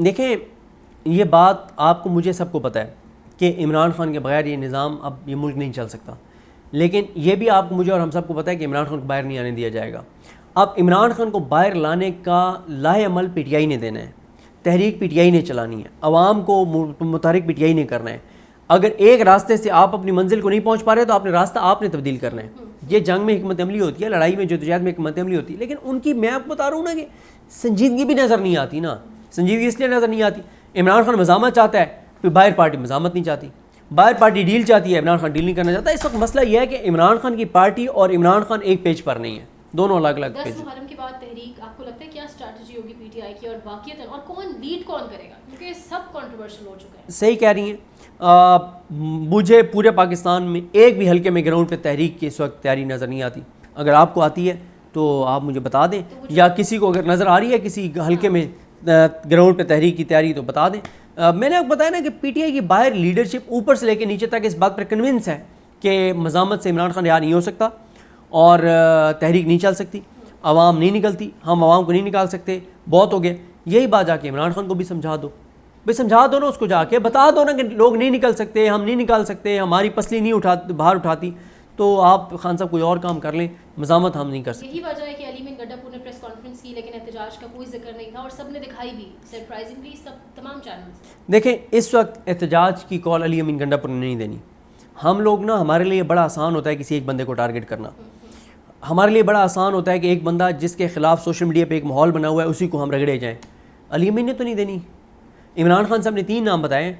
دیکھیں یہ بات آپ کو مجھے سب کو پتہ ہے کہ عمران خان کے بغیر یہ نظام اب یہ ملک نہیں چل سکتا، لیکن یہ بھی آپ کو مجھے اور ہم سب کو پتہ ہے کہ عمران خان کو باہر نہیں آنے دیا جائے گا۔ اب عمران خان کو باہر لانے کا لاہ عمل پی ٹی آئی نے دینا ہے، تحریک پی ٹی آئی نے چلانی ہے، عوام کو متحرک پی ٹی آئی نے کرنا ہے۔ اگر ایک راستے سے آپ اپنی منزل کو نہیں پہنچ پا رہے تو آپ نے راستہ آپ نے تبدیل کرنا ہے۔ یہ جنگ میں حکمت عملی ہوتی ہے، لڑائی میں جدوجہد میں حکمت عملی ہوتی ہے، لیکن ان کی میں آپ کو بتا رہا ہوں نا کہ سنجیدگی بھی نظر نہیں آتی نا۔ سنجیدگی اس لیے نظر نہیں آتی، عمران خان مزاحمت چاہتا ہے، پھر باہر پارٹی مزاحمت نہیں چاہتی، باہر پارٹی ڈیل چاہتی ہے، عمران خان ڈیل نہیں کرنا چاہتا۔ اس وقت مسئلہ یہ ہے کہ عمران خان کی پارٹی اور عمران خان ایک پیج پر نہیں ہے، دونوں الگ الگ پیج۔ 10 محرم کے بعد تحریک آپ کو لگتا ہے کیا اسٹریٹجی ہوگی پی ٹی آئی کی، اور واقعیت اور کون لیڈ کون کرے گا، کیونکہ سب کنٹروورشل ہو چکا ہے؟ صحیح کہہ رہی ہیں۔ مجھے پورے پاکستان میں ایک بھی حلقے میں گراؤنڈ پہ تحریک کی اس وقت تیاری نظر نہیں آتی۔ اگر آپ کو آتی ہے تو آپ مجھے بتا دیں، یا کسی کو اگر نظر آ رہی ہے کسی حلقے میں گراؤنڈ پہ تحریک کی تیاری تو بتا دیں۔ میں نے آپ کو بتایا نا کہ پی ٹی آئی کی باہر لیڈرشپ اوپر سے لے کے نیچے تک اس بات پر کنونس ہے کہ مزاحمت سے عمران خان رہا نہیں ہو سکتا اور تحریک نہیں چل سکتی، عوام نہیں نکلتی، ہم عوام کو نہیں نکال سکتے، بہت ہو گیا۔ یہی بات جا کے عمران خان کو بھی سمجھا دو، بھائی سمجھا دو نا، اس کو جا کے بتا دو نا کہ لوگ نہیں نکل سکتے، ہم نہیں نکال سکتے، ہماری پسلی نہیں باہر اٹھاتی، تو آپ خان صاحب کوئی اور کام کر لیں، مزاحمت ہم نہیں کر سکتے۔ یہی وجہ ہے کہ علی مین گڈھا پور نے پریس کانفرنس کی لیکن احتجاج کا کوئی ذکر نہیں تھا، اور سب نے دکھائی بھی سرپرائزنگلی سب تمام چینلز۔ دیکھیں اس وقت احتجاج کی کال علی امین گنڈا پور نے نہیں دینی۔ ہم لوگ نا، ہمارے لیے بڑا آسان ہوتا ہے کسی ایک بندے کو ٹارگٹ کرنا، ہمارے لیے بڑا آسان ہوتا ہے کہ ایک بندہ جس کے خلاف سوشل میڈیا پہ ایک ماحول بنا ہوا ہے اسی کو ہم رگڑے جائیں۔ علی امین نے تو نہیں دینی۔ عمران خان صاحب نے 3 نام بتائے،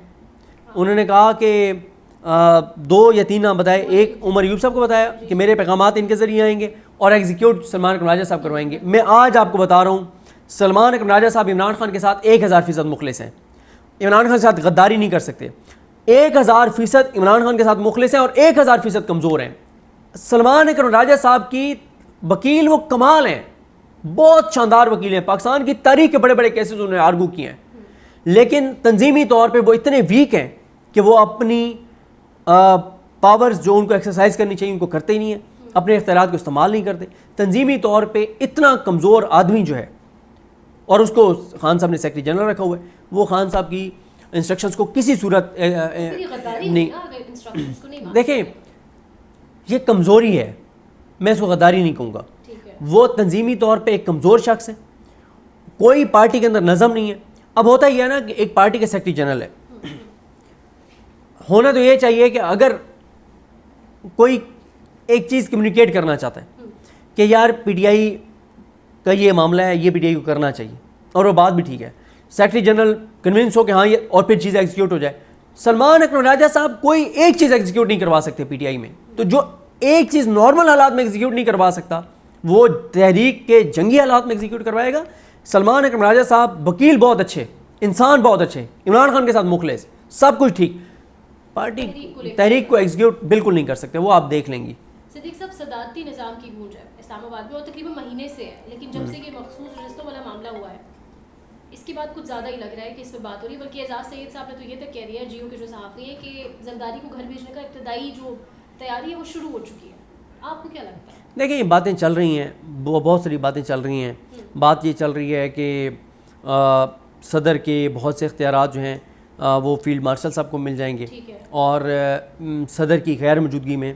انہوں نے کہا کہ 2 یا 3 نام بتائے، ایک عمر ایوب صاحب کو بتایا کہ میرے پیغامات ان کے ذریعے آئیں گے اور ایگزیکیوٹ سلمان اکرم راجہ صاحب کروائیں گے۔ میں آج آپ کو بتا رہا ہوں سلمان اکرم راجہ صاحب عمران خان کے ساتھ 1000% مخلص ہیں، عمران خان کے ساتھ غداری نہیں کر سکتے، 1000% عمران خان کے ساتھ مخلص ہیں اور 1000% کمزور ہیں۔ سلمان اکرم راجہ صاحب کی وکیل وہ کمال ہیں، بہت شاندار وکیل ہیں، پاکستان کی تاریخ کے بڑے بڑے کیسز انہوں نے آرگو کیے ہیں، لیکن تنظیمی طور پہ وہ اتنے ویک ہیں کہ وہ اپنی پاورز جو ان کو ایکسرسائز کرنی چاہیے ان کو کرتے ہی نہیں ہیں، اپنے اختیارات کو استعمال نہیں کرتے۔ تنظیمی طور پہ اتنا کمزور آدمی جو ہے، اور اس کو خان صاحب نے سیکرٹری جنرل رکھا ہوا ہے، وہ خان صاحب کی انسٹرکشنز کو کسی صورت نہیں۔ دیکھیں یہ کمزوری ہے، میں اس کو غداری نہیں کہوں گا، وہ تنظیمی طور پہ ایک کمزور شخص ہے، کوئی پارٹی کے اندر نظم نہیں ہے۔ اب ہوتا یہ ہے نا کہ ایک پارٹی کا سیکرٹری جنرل ہے، ہونا تو یہ چاہیے کہ اگر کوئی ایک چیز کمیونیکیٹ کرنا چاہتا ہے کہ یار پی ٹی آئی کا یہ معاملہ ہے، یہ پی ٹی آئی کو کرنا چاہیے، اور وہ بات بھی ٹھیک ہے، سیکرٹری جنرل کنونس ہو کہ ہاں یہ، اور پھر چیز ایگزیکیوٹ ہو جائے۔ سلمان اکرم راجہ صاحب کوئی ایک چیز ایگزیکیوٹ نہیں کروا سکتے پی ٹی آئی میں، تو جو ایک چیز نارمل حالات میں ایگزیکیوٹ نہیں کروا سکتا وہ تحریک کے جنگی حالات میں ایگزیکیوٹ کروائے گا۔ سلمان اکرم راجہ صاحب وکیل بہت اچھے، انسان بہت اچھے، عمران خان کے ساتھ مخلص، سب کچھ ٹھیک، پارٹی تحریک کو ایگزیکیوٹ بالکل نہیں کر سکتے، وہ آپ دیکھ لیں گی۔ صدیق صاحب صدارتی نظام کی گونج ہے اسلام آباد میں، اور تقریباً مہینے سے ہے، لیکن جب سے یہ مخصوص رشتوں والا معاملہ ہوا ہے اس کے بعد کچھ زیادہ ہی لگ رہا ہے کہ اس پہ بات ہو رہی ہے، بلکہ اعجاز سید صاحب نے تو یہ تک کہہ دیا ہے، جیو کے جو صحافی ہیں، کہ زرداری کو گھر بھیجنے کا ابتدائی جو تیاری ہے وہ شروع ہو چکی ہے۔ آپ کو کیا لگتا ہے؟ دیکھیں یہ باتیں چل رہی ہیں، بہت ساری باتیں چل رہی ہیں۔ بات یہ چل رہی ہے کہ صدر کے بہت سے اختیارات جو ہیں وہ فیلڈ مارشل صاحب کو مل جائیں گے، اور صدر کی غیر موجودگی میں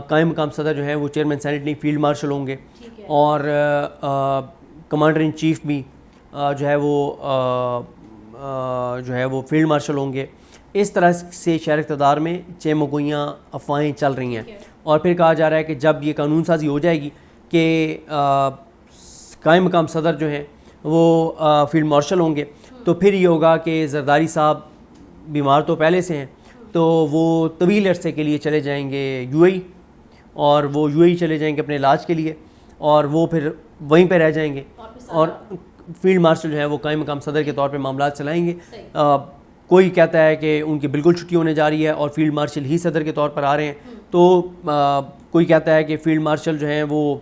قائم مقام صدر جو ہیں وہ چیئرمین سینٹ نہیں فیلڈ مارشل ہوں گے، اور کمانڈر ان چیف بھی جو ہے وہ فیلڈ مارشل ہوں گے۔ اس طرح سے شہر اقتدار میں چیمگوئیاں افواہیں چل رہی ہیں، اور پھر کہا جا رہا ہے کہ جب یہ قانون سازی ہو جائے گی کہ قائم مقام صدر جو ہیں وہ فیلڈ مارشل ہوں گے، تو پھر یہ ہوگا کہ زرداری صاحب بیمار تو پہلے سے ہیں، تو وہ طویل عرصے کے لیے چلے جائیں گے یو اے ای، اور وہ یو اے ای چلے جائیں گے اپنے علاج کے لیے، اور وہ پھر وہیں پہ رہ جائیں گے، اور فیلڈ مارشل جو ہے وہ قائم مقام صدر کے طور پہ معاملات چلائیں گے۔ کوئی کہتا ہے کہ ان کی بالکل چھٹی ہونے جا رہی ہے اور فیلڈ مارشل ہی صدر کے طور پر آ رہے ہیں، تو کوئی کہتا ہے کہ فیلڈ مارشل جو ہیں وہ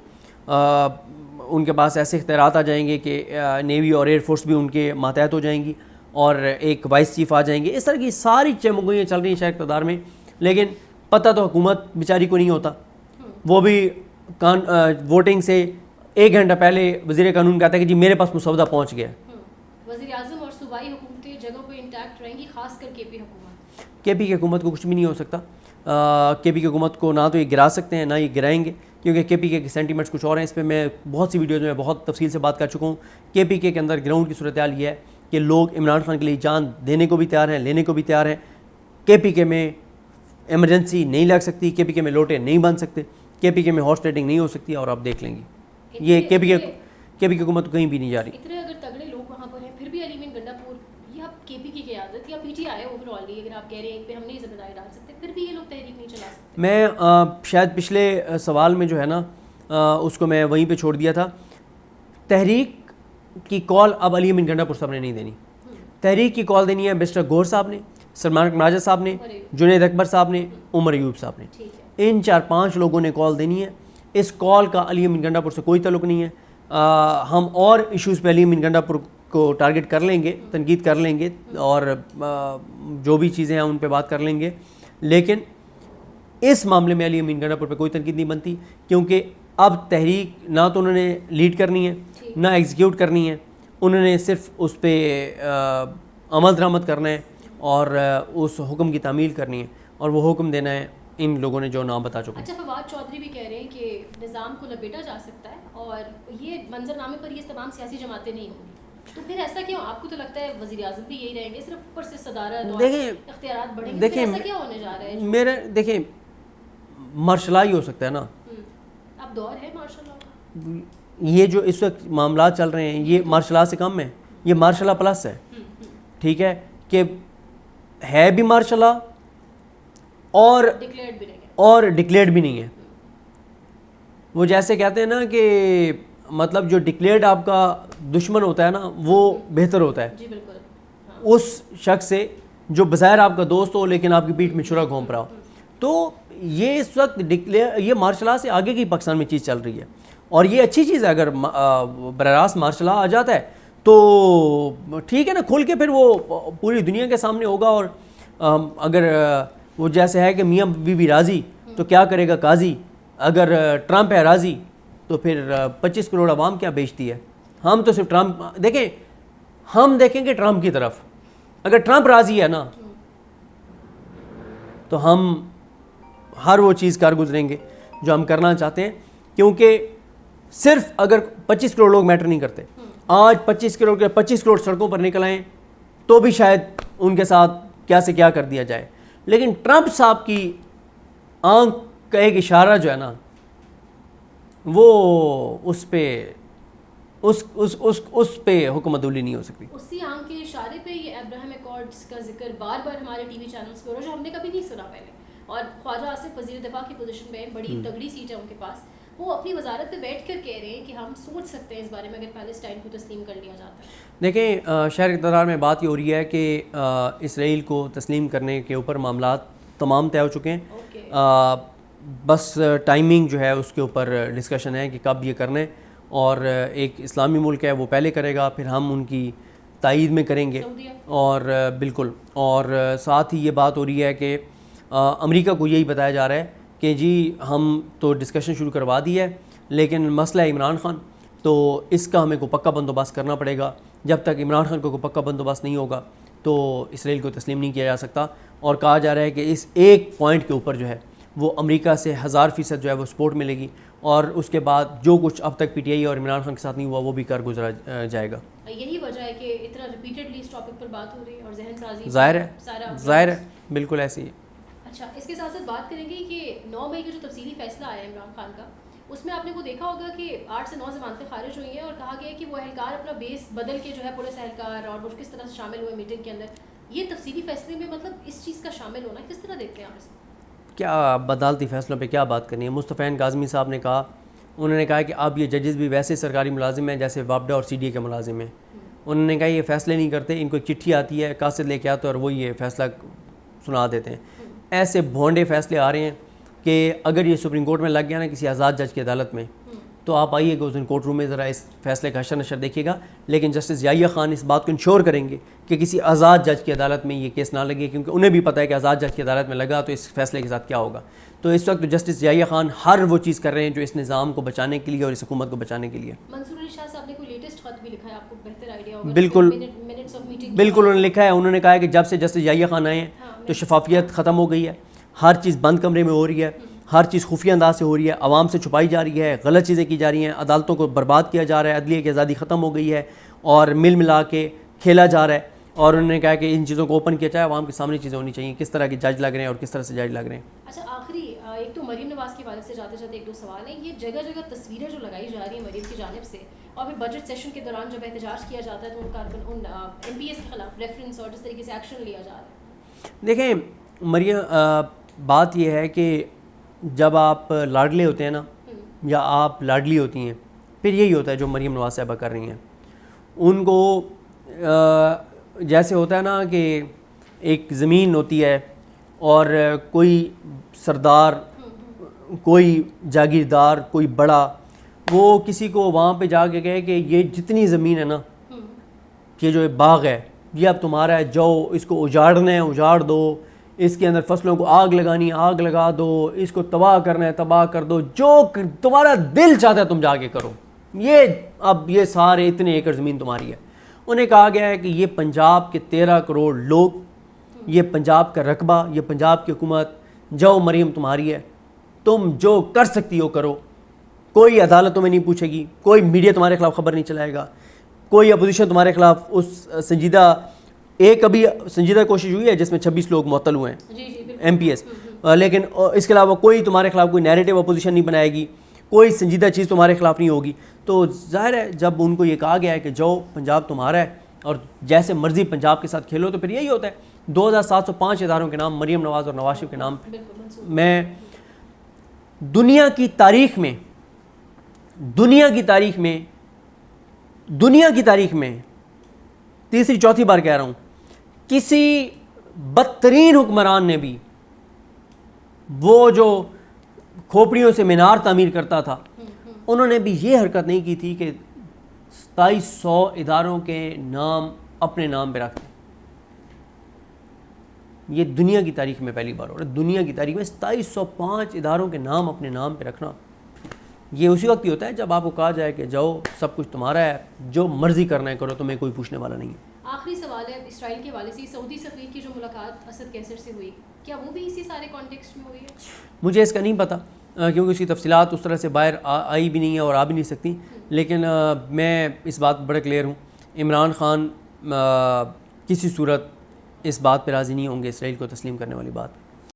ان کے پاس ایسے اختیارات آ جائیں گے کہ نیوی اور ایئر فورس بھی ان کے ماتحت ہو جائیں گی، اور ایک وائس چیف آ جائیں گے۔ اس طرح کی ساری چمگوئیاں چل رہی ہیں شہر اقتدار میں، لیکن پتہ تو حکومت بیچاری کو نہیں ہوتا، وہ بھی ووٹنگ سے 1 گھنٹہ پہلے وزیر قانون کہتا ہے کہ جی میرے پاس مسودہ پہنچ گیا۔ وزیر اعظم اور صوبائی حکومتیں جگہوں پہ انٹیکٹ رہیں گی, خاص کر کے پی حکومت؟ کے پی کی حکومت کو کچھ بھی نہیں ہو سکتا. کے پی کی حکومت کو نہ تو یہ گرا سکتے ہیں نہ یہ گرائیں گے, کیونکہ کے پی کے سینٹیمنٹس کچھ اور ہیں. اس پہ میں بہت سی ویڈیوز میں بہت تفصیل سے بات کر چکا ہوں. کے پی کے اندر گراؤنڈ کی صورتحال یہ ہے کہ لوگ عمران خان کے لیے جان دینے کو بھی تیار ہیں, لینے کو بھی تیار ہیں. کے پی کے میں ایمرجنسی نہیں لگ سکتی, کے پی کے میں لوٹے نہیں بن سکتے, کے پی کے میں ہارس ٹریڈنگ نہیں ہو سکتی, اور آپ دیکھ لیں گے یہ کے پی کی حکومت کہیں بھی نہیں جا رہی. اتنے اگر تگڑے لوگ وہاں پر ہیں پھر بھی علی امین گنڈا پور یا کے پی کی قیادت یا P T I over all, اگر آپ کہہ رہے ہیں پہ ہم نہیں ذمہ داری ڈال سکتے, پھر بھی یہ لوگ تحریک نہیں چلا سکتے؟ میں شاید پچھلے سوال میں جو ہے نا اس کو میں وہیں پہ چھوڑ دیا تھا. تحریک کی کال اب علی امین گنڈا پور صاحب نے نہیں دینی. تحریک کی کال دینی ہے مسٹر گور صاحب نے, سلمان ماجد صاحب نے, جنید اکبر صاحب نے, عمر ایوب صاحب نے. ان 4-5 لوگوں نے کال دینی ہے. اس کال کا علی امین گنڈا پور سے کوئی تعلق نہیں ہے. ہم اور ایشوز پہ علی امین گنڈا پور کو ٹارگٹ کر لیں گے, تنقید کر لیں گے, اور جو بھی چیزیں ہیں ان پہ بات کر لیں گے, لیکن اس معاملے میں علی امین گنڈا پور پہ کوئی تنقید نہیں بنتی, کیونکہ اب تحریک نہ تو انہوں نے لیڈ کرنی ہے نہ ایگزیکیوٹ کرنی ہے. انہوں نے صرف اس پہ عمل درآمد کرنا ہے اور اس حکم کی تعمیل کرنی ہے, اور وہ حکم دینا ہے ان لوگوں نے جو نام بتا چکے ہیں. اچھا, فواد چودھری بھی کہہ رہے ہیں کہ نظام کو لپیٹا جا سکتا ہے اور یہ منظر نامے پر یہ تمام سیاسی جماعتیں نہیں ہوں گی, تو پھر ایسا کیوں؟ آپ کو تو لگتا ہے وزیر اعظم بھی یہی رہیں گے, صرف اوپر سے صدارت اور اختیارات بڑھیں گے, ایسا کیا ہونے جا رہا ہے؟ میرے دیکھیں مارشل لا ہی ہو سکتا ہے نا. اب دور ہے مارشل لا. یہ جو اس وقت معاملات چل رہے ہیں یہ مارشل لا سے کم ہے, یہ مارشل لا پلس ہے. ٹھیک ہے کہ ہے بھی مارشل لا اور ڈکلیئرڈ بھی نہیں ہے. وہ جیسے کہتے ہیں نا کہ مطلب جو ڈکلیئرڈ آپ کا دشمن ہوتا ہے نا وہ بہتر ہوتا ہے جی بالکل, اس شخص سے جو بظاہر آپ کا دوست ہو لیکن آپ کی پیٹھ میں چھرا گھونپ رہا ہو. تو یہ اس وقت یہ مارشل لا سے آگے کی پاکستان میں چیز چل رہی ہے, اور یہ اچھی چیز ہے. اگر براہ راست مارشل لا آ جاتا ہے تو ٹھیک ہے نا, کھل کے پھر وہ پوری دنیا کے سامنے ہوگا. اور اگر وہ جیسے ہے کہ میاں بی راضی تو کیا کرے گا قاضی, اگر ٹرمپ ہے راضی تو پھر 25 کروڑ عوام کیا بیچتی ہے. ہم تو صرف ٹرمپ دیکھیں, ہم دیکھیں گے ٹرمپ کی طرف. اگر ٹرمپ راضی ہے نا تو ہم ہر وہ چیز کر گزریں گے جو ہم کرنا چاہتے ہیں, کیونکہ صرف اگر 25 کروڑ لوگ میٹر نہیں کرتے, آج 25 کروڑ سڑکوں پر نکل آئیں تو بھی شاید ان کے ساتھ کیا سے کیا کر دیا جائے. لیکن ٹرمپ صاحب کی آنکھ کا ایک اشارہ جو ہے نا وہ اس پہ حکومت عملی نہیں ہو سکتی. اسی آنکھ کے اشارے پہ یہ ابراہیم ایکارڈز کا ذکر بار بار ہمارے ٹی وی چینلز پہ ہو رہا ہے, جو ہم نے کبھی نہیں سنا پہلے. اور خواجہ آصف وزیر دفاع کی پوزیشن میں بڑی تگڑی سیٹ ہے ان کے پاس, وہ اپنی وزارت پہ بیٹھ کر کہہ رہے ہیں کہ ہم سوچ سکتے ہیں اس بارے میں اگر پیلسٹائن کو تسلیم کر لیا جاتا ہے. دیکھیں شہر اقتدار میں بات یہ ہو رہی ہے کہ اسرائیل کو تسلیم کرنے کے اوپر معاملات تمام طے ہو چکے ہیں, بس ٹائمنگ جو ہے اس کے اوپر ڈسکشن ہے کہ کب یہ کرنے. اور ایک اسلامی ملک ہے وہ پہلے کرے گا, پھر ہم ان کی تائید میں کریں گے. اور بالکل, اور ساتھ ہی یہ بات ہو رہی ہے کہ امریکہ کو یہی بتایا جا رہا ہے کہ جی ہم تو ڈسکشن شروع کروا دی ہے, لیکن مسئلہ عمران خان, تو اس کا ہمیں کو پکا بندوبست کرنا پڑے گا. جب تک عمران خان کو کوئی پکا بندوبست نہیں ہوگا تو اسرائیل کو تسلیم نہیں کیا جا سکتا. اور کہا جا رہا ہے کہ اس ایک پوائنٹ کے اوپر جو ہے وہ امریکہ سے 1000% جو ہے وہ سپورٹ ملے گی, اور اس کے بعد جو کچھ اب تک پی ٹی آئی اور عمران خان کے ساتھ نہیں ہوا وہ بھی کر گزرا جائے گا. یہی وجہ ہے کہ اتنا ریپیٹڈلی اس ٹاپک پر بات ہو رہی ہے اور ذہن سازی ظاہر ہے بالکل ایسے ہی. اچھا, اس کے ساتھ ساتھ بات کریں گے کہ 9 مئی کا جو تفصیلی فیصلہ آیا ہے عمران خان کا, اس میں آپ نے وہ دیکھا ہوگا کہ 8 سے 9 ضمانتیں خارج ہوئی ہیں اور کہا گیا ہے کہ وہ اہلکار اپنا بیس بدل کے جو ہے پولیس اہلکار اور وہ کس طرح سے شامل ہوئے میٹنگ کے اندر. یہ تفصیلی فیصلے میں مطلب اس چیز کا شامل ہونا کس طرح دیکھتے ہیں آپ اس کو؟ کیا بدالتی فیصلوں پہ کیا بات کرنی ہے. مصطفی کاظمی صاحب نے کہا, انہوں نے کہا کہ اب یہ ججز بھی ویسے سرکاری ملازم ہیں جیسے وابڈا اور سی ڈی اے کے ملازم ہیں. انہوں نے کہا یہ فیصلے نہیں کرتے, ان کو ایک چٹھی آتی ہے, قاصد لے کے آتے اور وہ یہ فیصلہ سنا دیتے ہیں. ایسے بھونڈے فیصلے آ رہے ہیں کہ اگر یہ سپریم کورٹ میں لگ گیا نا کسی آزاد جج کی عدالت میں, تو آپ آئیے گا اس دن کورٹ روم میں ذرا اس فیصلے کا حشر نشر دیکھیے گا. لیکن جسٹس یحییٰ خان اس بات کو انشور کریں گے کہ کسی آزاد جج کی عدالت میں یہ کیس نہ لگے, کیونکہ انہیں بھی پتہ ہے کہ آزاد جج کی عدالت میں لگا تو اس فیصلے کے ساتھ کیا ہوگا. تو اس وقت جسٹس یحییٰ خان ہر وہ چیز کر رہے ہیں جو اس نظام کو بچانے کے لیے اور اس حکومت کو بچانے کے لیے. منصور علی شاہ صاحب نے کوئی لیٹسٹ خط بھی لکھا ہے, آپ کو بہتر آئیڈیا ہوگا. بالکل منٹس آف میٹنگ بالکل انہوں نے لکھا ہے. انہوں نے کہا ہے کہ جب سے جسٹس یحییٰ خان آئے ہیں تو شفافیت ختم ہو گئی ہے, ہر چیز بند کمرے میں ہو رہی ہے, ہر چیز خفیہ انداز سے ہو رہی ہے, عوام سے چھپائی جا رہی ہے, غلط چیزیں کی جا رہی ہیں, عدالتوں کو برباد کیا جا رہا ہے, عدلیہ کی آزادی ختم ہو گئی ہے اور مل ملا کے کھیلا جا رہا ہے. اور انہوں نے کہا کہ ان چیزوں کو اوپن کیا جائے, عوام کے سامنے چیزیں ہونی چاہیے, کس طرح کے جج لگ رہے ہیں اور کس طرح سے جج لگ رہے ہیں. اچھا آخری ایک تو مریم نواز کے حوالے سے جاتے جاتے ایک دو سوال ہیں. یہ جگہ جگہ تصویریں جو لگائی جا رہی ہیں مریم کی جانب سے, اور پھر بجٹ سیشن کے دوران جب احتجاج کیا جاتا ہے تو ان ایم پی ایس کے خلاف ریفرنس اور جس طریقے سے ایکشن لیا جا رہا ہے. دیکھیں مریم, بات یہ ہے کہ جب آپ لاڈلے ہوتے ہیں نا یا آپ لاڈلی ہوتی ہیں, پھر یہی ہوتا ہے جو مریم نواز صاحبہ کر رہی ہیں. ان کو جیسے ہوتا ہے نا کہ ایک زمین ہوتی ہے اور کوئی سردار, کوئی جاگیردار, کوئی بڑا, وہ کسی کو وہاں پہ جا کے کہے کہ یہ جتنی زمین ہے نا, کہ جو باغ ہے یہ اب تمہارا ہے, جاؤ اس کو اجاڑنا ہے اجاڑ دو, اس کے اندر فصلوں کو آگ لگانی ہے آگ لگا دو, اس کو تباہ کرنا ہے تباہ کر دو, جو تمہارا دل چاہتا ہے تم جا کے کرو, یہ اب یہ سارے اتنے ایکڑ زمین تمہاری ہے. انہیں کہا گیا ہے کہ یہ پنجاب کے 13 کروڑ لوگ, یہ پنجاب کا رقبہ, یہ پنجاب کی حکومت, جاؤ مریم تمہاری ہے, تم جو کر سکتی ہو کرو, کوئی عدالت تمہیں نہیں پوچھے گی, کوئی میڈیا تمہارے خلاف خبر نہیں چلائے گا, کوئی اپوزیشن تمہارے خلاف اس سنجیدہ, ایک ابھی سنجیدہ کوشش ہوئی ہے جس میں 26 لوگ معطل ہوئے ہیں ایم پی ایس, لیکن اس کے علاوہ کوئی تمہارے خلاف کوئی نیریٹو اپوزیشن نہیں بنائے گی, کوئی سنجیدہ چیز تمہارے خلاف نہیں ہوگی. تو ظاہر ہے جب ان کو یہ کہا گیا ہے کہ جاؤ پنجاب تمہارا ہے اور جیسے مرضی پنجاب کے ساتھ کھیلو, تو پھر یہی ہوتا ہے. 2705 اداروں کے نام مریم نواز اور نواز شریف کے نام, میں دنیا کی تاریخ میں تیسری چوتھی بار کہہ رہا ہوں, کسی بدترین حکمران نے بھی, وہ جو کھوپڑیوں سے مینار تعمیر کرتا تھا, انہوں نے بھی یہ حرکت نہیں کی تھی کہ 2700 اداروں کے نام اپنے نام پہ رکھتے. یہ دنیا کی تاریخ میں پہلی بار ہو رہا ہے. دنیا کی تاریخ میں 2705 اداروں کے نام اپنے نام پہ رکھنا, یہ اسی وقت ہی ہوتا ہے جب آپ کو کہا جائے کہ جاؤ سب کچھ تمہارا ہے, جو مرضی کرنا ہے کرو, تمہیں کوئی پوچھنے والا نہیں ہے. آخری سوال ہے اسرائیل کے حوالے سے, سعودی سفیر کی جو ملاقات اسد کیسر سے ہوئی, کیا وہ بھی اسی سارے کانٹیکسٹ میں ہوئی ہے؟ مجھے اس کا نہیں پتہ, کیونکہ اس کی تفصیلات اس طرح سے باہر آئی بھی نہیں ہے اور آ بھی نہیں سکتی, لیکن میں اس بات بڑا کلیئر ہوں, عمران خان کسی صورت اس بات پہ راضی نہیں ہوں گے اسرائیل کو تسلیم کرنے والی بات.